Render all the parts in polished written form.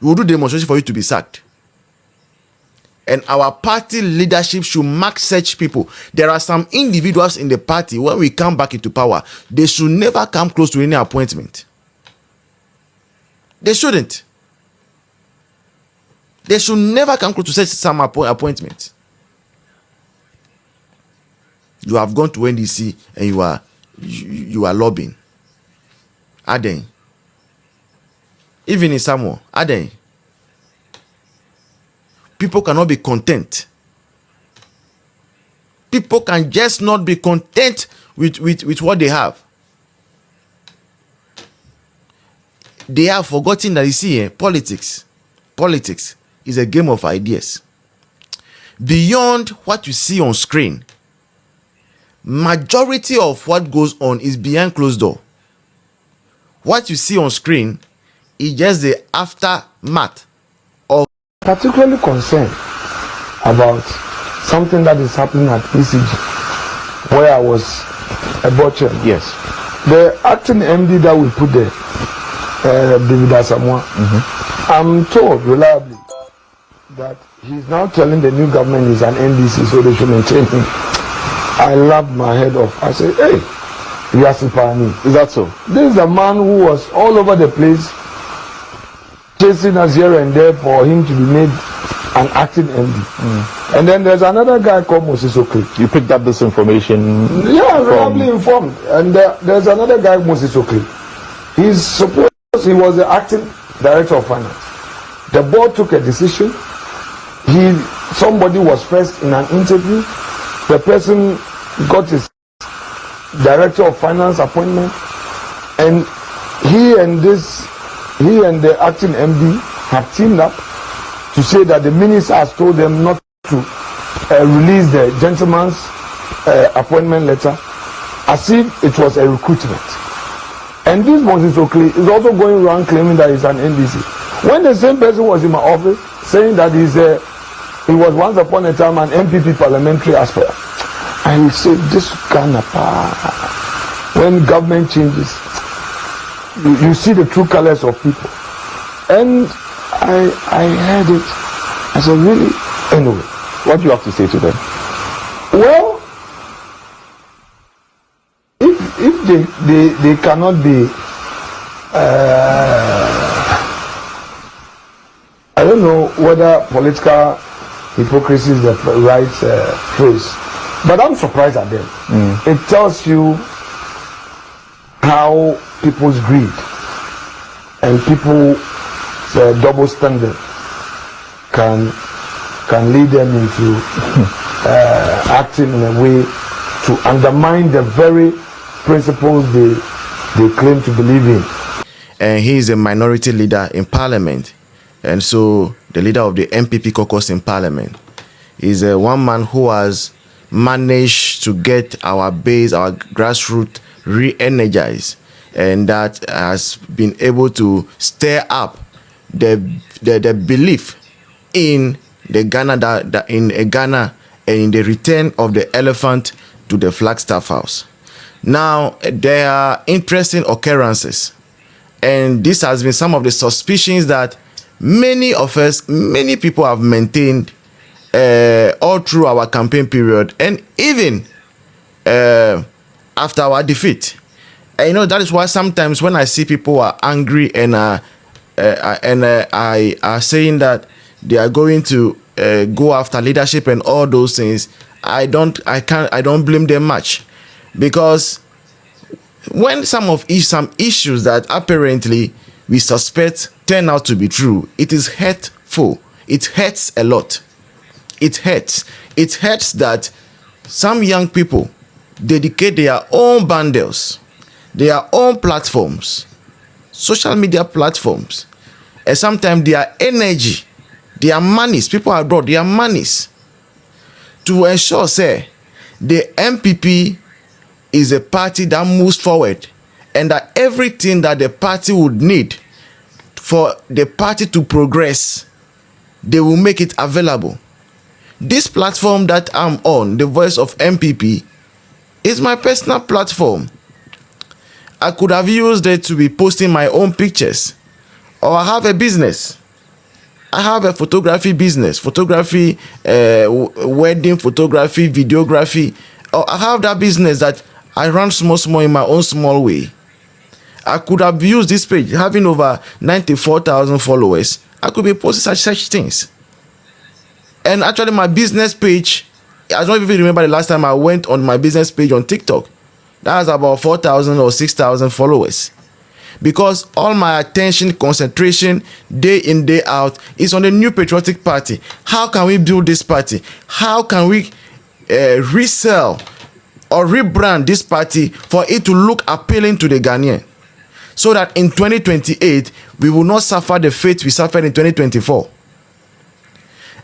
We will do demonstration for you to be sacked. And our party leadership should mark such people. There are some individuals in the party, when we come back into power, they should never come close to any appointment. They shouldn't. They should never come close to such some appointment. You have gone to NDC and you are lobbying. Are they? Even in Samoa, are they? People cannot be content. People can just not be content with what they have. They have forgotten that, you see, politics is a game of ideas. Beyond what you see on screen, majority of what goes on is behind closed door. What you see on screen is just the aftermath of. Particularly concerned about something that is happening at ECG, where I was a butcher. Yes. The acting MD that we put there, David Asamoah, I'm told reliably that he's now telling the new government he's an NDC, so they should maintain him. I laughed my head off. I said, hey, Yasipani. Is that so? This is a man who was all over the place, chasing us here and there for him to be made an acting MD. And then there's another guy called Moses Okli. You picked up this information? Yeah, reliably informed. And there's another guy, Moses Okli. He was the acting director of finance. The board took a decision. Somebody was first in an interview. The person got his director of finance appointment, and he and the acting MD have teamed up to say that the minister has told them not to release the gentleman's appointment letter, as if it was a recruitment. And this Moses Okli is also going around claiming that he's an NDC. When the same person was in my office saying that he was once upon a time an NPP parliamentary aspirant, I will say this kind of when government changes, you see the true colors of people. And I heard it. I said, really? Anyway, what do you have to say to them? Well, if they cannot be, I don't know whether political hypocrisy is the right phrase, but I'm surprised at them. It tells you how people's greed and people's double standard can lead them into acting in a way to undermine the very principles they claim to believe in. And he is a minority leader in parliament, and so the leader of the NPP caucus in parliament is one man who has managed to get our base, our grassroots re-energized, and that has been able to stir up the belief in the Ghana in Ghana and in the return of the elephant to the Flagstaff House. Now there are interesting occurrences, and this has been some of the suspicions that many people have maintained all through our campaign period, and even after our defeat. And you know, that is why sometimes when I see people are angry and are saying that they are going to go after leadership and all those things, I don't blame them much, because when some issues that apparently we suspect turn out to be true, it is hurtful. It hurts a lot. It hurts. It hurts that some young people dedicate their own bundles, their own platforms, social media platforms, and sometimes their energy, their monies, people abroad, their monies, to ensure, say, the NPP is a party that moves forward, and that everything that the party would need for the party to progress, they will make it available. This platform that I'm on, the Voice of NPP, is my personal platform. I could have used it to be posting my own pictures, or I have a business I have a photography business, photography, wedding photography, videography. Or I have that business that I run small in my own small way. I could have used this page, having over 94,000 followers. I could be posting such things. And actually, my business page, I don't even remember the last time I went on my business page on TikTok. That has about 4,000 or 6,000 followers. Because all my attention, concentration, day in, day out, is on the new patriotic party. How can we build this party? How can we resell or rebrand this party for it to look appealing to the Ghanaian? So that in 2028, we will not suffer the fate we suffered in 2024.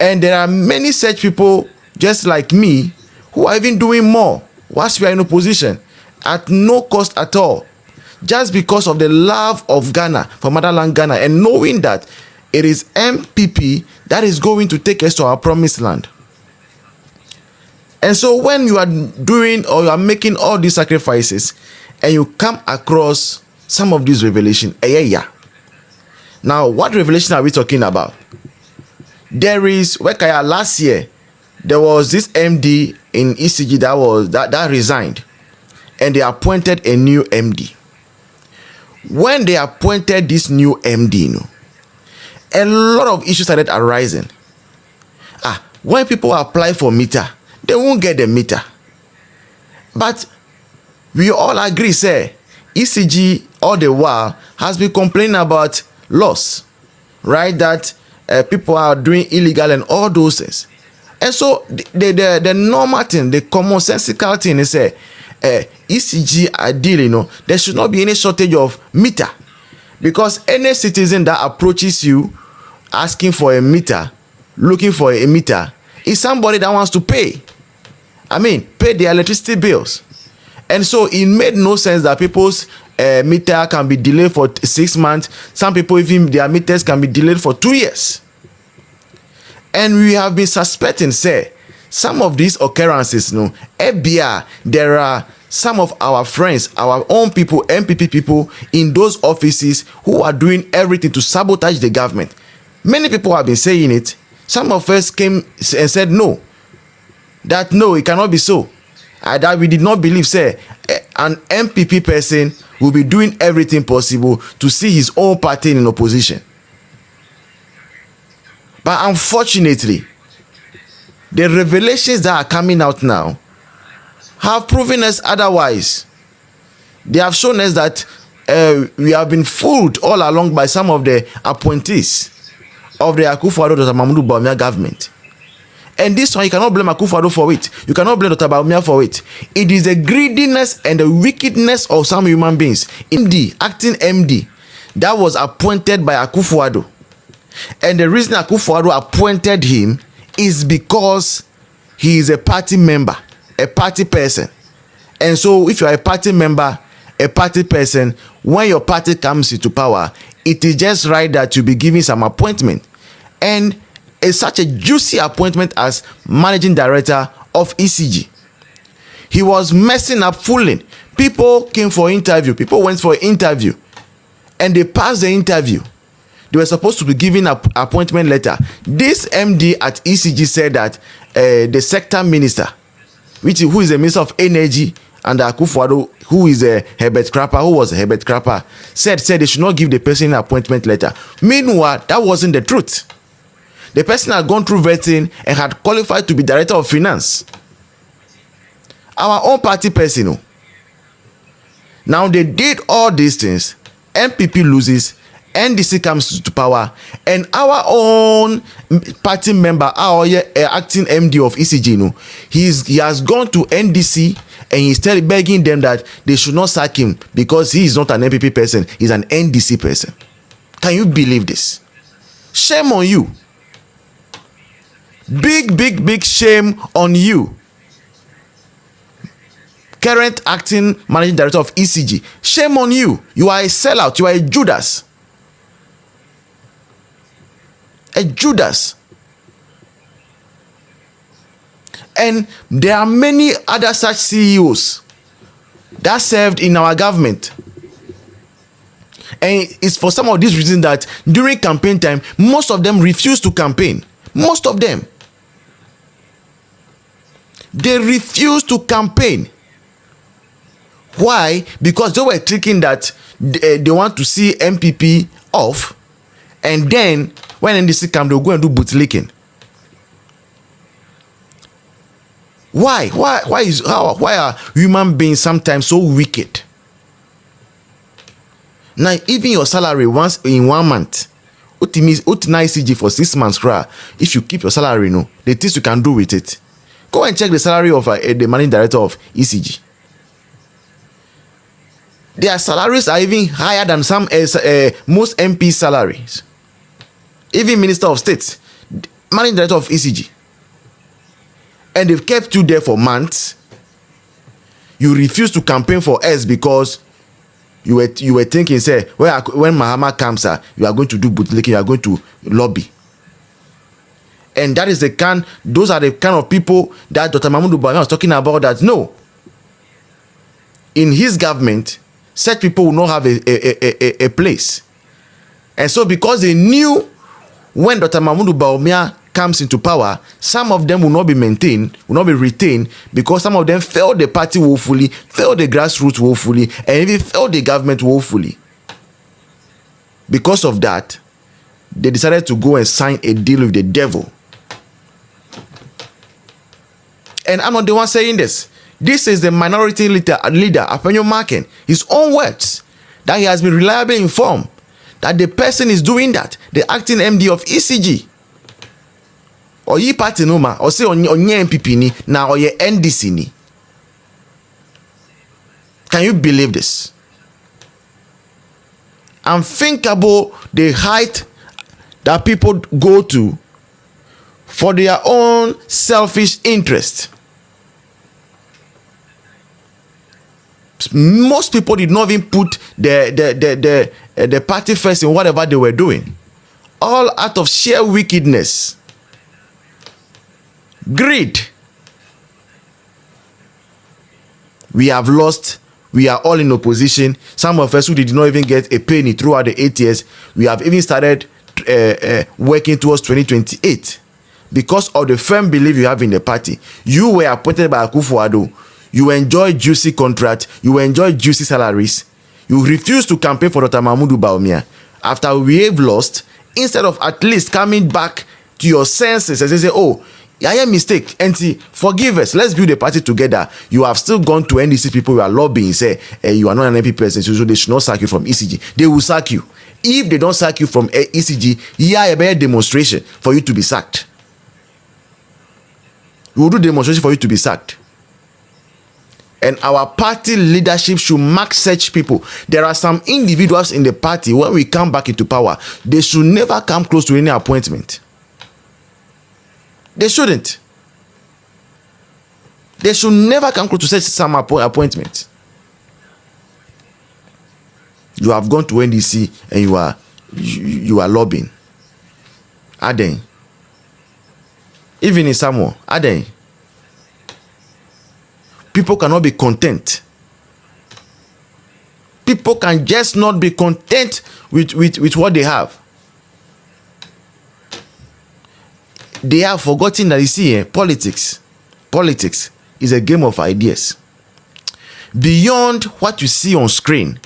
And there are many such people, just like me, who are even doing more whilst we are in opposition, at no cost at all. Just because of the love of Ghana, for motherland Ghana, and knowing that it is NPP that is going to take us to our promised land. And so when you are doing or you are making all these sacrifices and you come across some of these revelations, now what revelation are we talking about? There is, last year, there was this MD in ECG that resigned, and they appointed a new MD. When they appointed this new MD, a lot of issues started arising. When people apply for meter, they won't get the meter. But we all agree, say, ECG all the while has been complaining about loss, right? That people are doing illegal and all those things. And so the normal thing, the commonsensical thing is ECG ideally, there should not be any shortage of meter, because any citizen that approaches you asking for a meter, looking for a meter, is somebody that wants to pay. Pay their electricity bills. And so it made no sense that people's meter can be delayed for 6 months. Some people, even their meters can be delayed for 2 years. And we have been suspecting, say, some of these occurrences, there are some of our friends, our own people, NPP people in those offices who are doing everything to sabotage the government. Many people have been saying it. Some of us came and said no, it cannot be so. That we did not believe, say, an NPP person will be doing everything possible to see his own party in opposition. But unfortunately, the revelations that are coming out now have proven us otherwise. They have shown us that we have been fooled all along by some of the appointees of the Akufo-Addo Mahmoud Bawumia government. And this one, you cannot blame Akufo-Addo for it. You cannot blame Dr. Bawumia for it. It is the greediness and the wickedness of some human beings. MD, acting MD, that was appointed by Akufo-Addo. And the reason Akufo-Addo appointed him is because he is a party member, a party person. And so if you are a party member, a party person, when your party comes into power, it is just right that you be given some appointment. And it's such a juicy appointment as managing director of ECG. He was messing up, fooling. People came for interview. People went for interview. And they passed the interview. They were supposed to be given an appointment letter. This MD at ECG said that the sector minister, who is the minister of energy, and Akufo-Addo, who is a Herbert Crapper, said they should not give the person an appointment letter. Meanwhile, that wasn't the truth. The person had gone through vetting and had qualified to be director of finance. Our own party person. Now they did all these things. NPP loses. NDC comes to power, and our own party member, our acting MD of ECG, he has gone to NDC and he's begging them that they should not sack him because he is not an NPP person, he's an NDC person. Can you believe this? Shame on you. Big shame on you. Current acting managing director of ECG. Shame on you. You are a sellout. You are a Judas. A Judas. And there are many other such CEOs that served in our government. And it's for some of these reasons that during campaign time, most of them refuse to campaign. Most of them. They refuse to campaign. Why? Because they were thinking that they want to see NPP off, and then when NDC come, they'll go and do bootlicking. Why? Why are human beings sometimes so wicked? Now, even your salary once in 1 month, what nice CG for 6 months, if you keep your salary, no, the things you can do with it. Go and check the salary of the managing director of ECG. Their salaries are even higher than some most MP salaries. Even Minister of State, managing director of ECG. And they've kept you there for months. You refuse to campaign for us because you were thinking, say, when Mahama comes, you are going to do bootlicking, you are going to lobby. And that is those are the kind of people that Dr. Mahmoud Bawumia was talking about, that no, in his government, such people will not have a place. And so because they knew when Dr. Mahmoud Bawumia comes into power, some of them will not be maintained, will not be retained, because some of them failed the party woefully, failed the grassroots woefully, and even failed the government woefully. Because of that, they decided to go and sign a deal with the devil. And I'm not the one saying this. This is the minority leader, Apenyo Marken, his own words, that he has been reliably informed that the person is doing that, the acting MD of ECG. Or ye party no ma, or say on your NPP ni, now or your NDC ni. Can you believe this? Unthinkable the height that people go to for their own selfish interest. Most people did not even put the party first in whatever they were doing. All out of sheer wickedness. Greed. We have lost. We are all in opposition. Some of us who did not even get a penny throughout the 8 years, we have even started working towards 2028 because of the firm belief you have in the party. You were appointed by Akufo-Addo. You enjoy juicy contract. You enjoy juicy salaries. You refuse to campaign for Dr. Mahmoud Bawumia. After we have lost, instead of at least coming back to your senses and say, oh, I am mistake, and forgive us, let's build a party together. You have still gone to NDC people who are lobbying, say, you are not an NPP person, so they should not sack you from ECG. They will sack you. If they don't sack you from ECG, here a better demonstration for you to be sacked. We will do demonstration for you to be sacked. And our party leadership should mark such people. There are some individuals in the party, when we come back into power, they should never come close to any appointment. They shouldn't. They should never come close to such some appointment. You have gone to NDC and you are lobbying. Aden. Even in Samoa, Aden. People cannot be content. People can just not be content with what they have. They have forgotten that, you see, politics is a game of ideas. Beyond what you see on screen,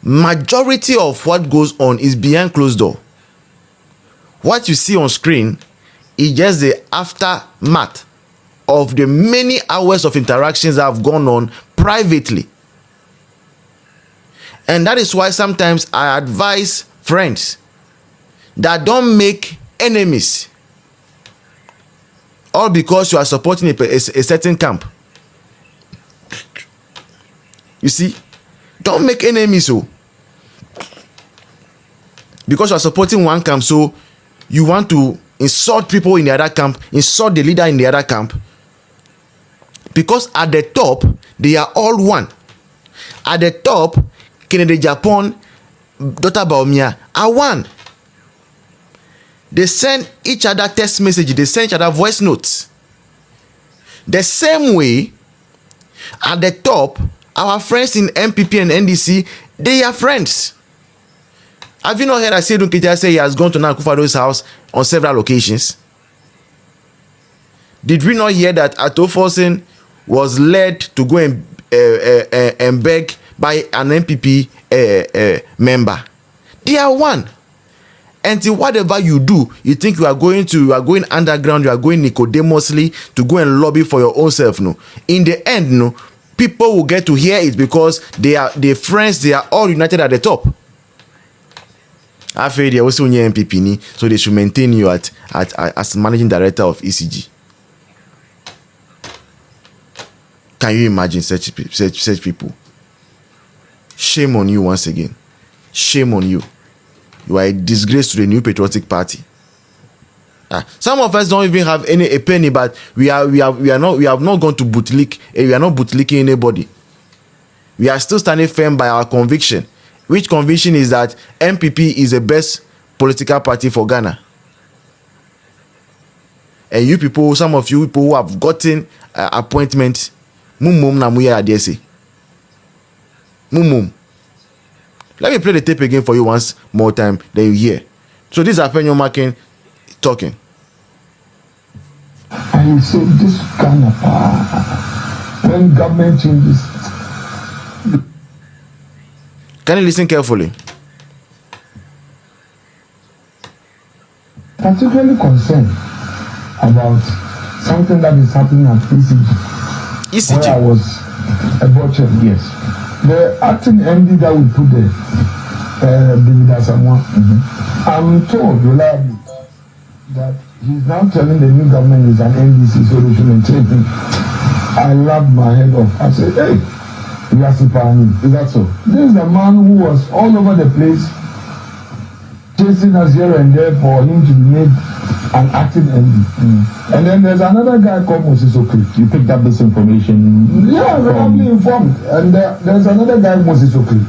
majority of what goes on is behind closed door. What you see on screen is just the aftermath of the many hours of interactions that have gone on privately. And that is why sometimes I advise friends that don't make enemies, all because you are supporting a certain camp. You see, don't make enemies, so because you are supporting one camp, so you want to insult people in the other camp, insult the leader in the other camp. Because at the top, they are all one. At the top, Kennedy Japan, Dr. Bawumia are one. They send each other text messages, they send each other voice notes. The same way, at the top, our friends in NPP and NDC, They are friends. Have you not heard Asedun Ketia say he has gone to Nana-Akufo-Addo's house on several occasions? Did we not hear that Ato Forsen was led to go and beg by an NPP member? They are one. Until whatever you do, you think you are going underground, you are going Nicodemously to go and lobby for your own self. No, in the end, no, people will get to hear it because they are friends. They are all united at the top. I feel they also need NPP, so they should maintain you as managing director of ECG. Can you imagine such people? Shame on you once again. Shame on you. You are a disgrace to the New Patriotic Party. Some of us don't even have a penny, but we have not gone to bootlick. We are not bootlicking anybody. We are still standing firm by our conviction. Which conviction is that NPP is the best political party for Ghana. And you people, some of you people who have gotten appointments, mum na muya adese. Mum. Let me play the tape again for you once more time, then you hear. So this is Apenyo Makin talking. And he said this kind of when government changes. Can you listen carefully? Particularly concerned about something that is happening at ECG. ECG? Where I was a butcher, yes. The acting MD that we put there, David Asamoah, I'm told reliably that he's now telling the new government is an NDC solution and taking. I laughed my head off. I said, hey, is that so? This is the man who was all over the place chasing us here and there for him to be made an acting MD. And then there's another guy called Moses Okri. You picked up this information? Yeah, reliably informed. And there's another guy, Moses Okri.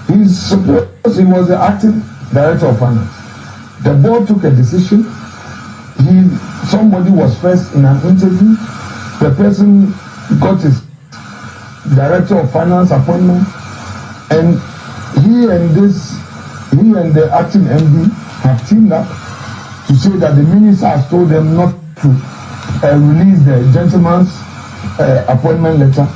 He was the acting director of finance. The board took a decision. Somebody was first in an interview. The person got his director of finance appointment, and he and the acting MD have teamed up to say that the minister has told them not to release the gentleman's appointment letter